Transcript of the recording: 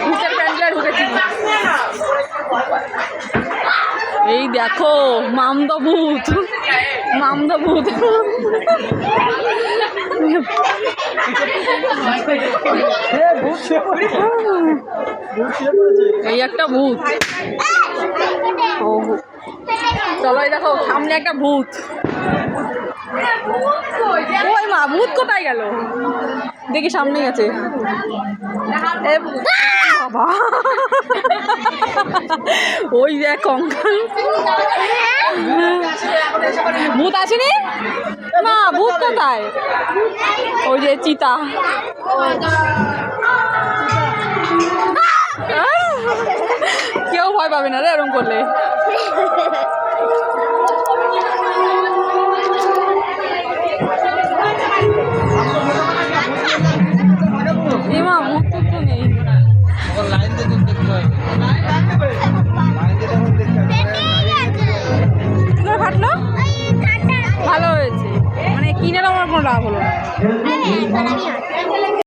ভূতের প্যান্ডেলে ঢুকেছি। এই দেখো মামদা ভূত, মামদা ভূত। এই একটা ভূত। চলো এই দেখো সামনে একটা ভূত। ওই মা ভূত কোথায় গেল? দেখি সামনে গেছে। বাবা ওই দেখ কঙ্কাল। ভূত আসেনি না? ভূত কোথায়? ওই যে চিতা। কেউ ভয় পাবে না রে এরকম করলে। এমা ভূত তো নেই। ফাটলো ভালো হয়েছে, মানে কিনে আমার কোনো লাভ হলো না।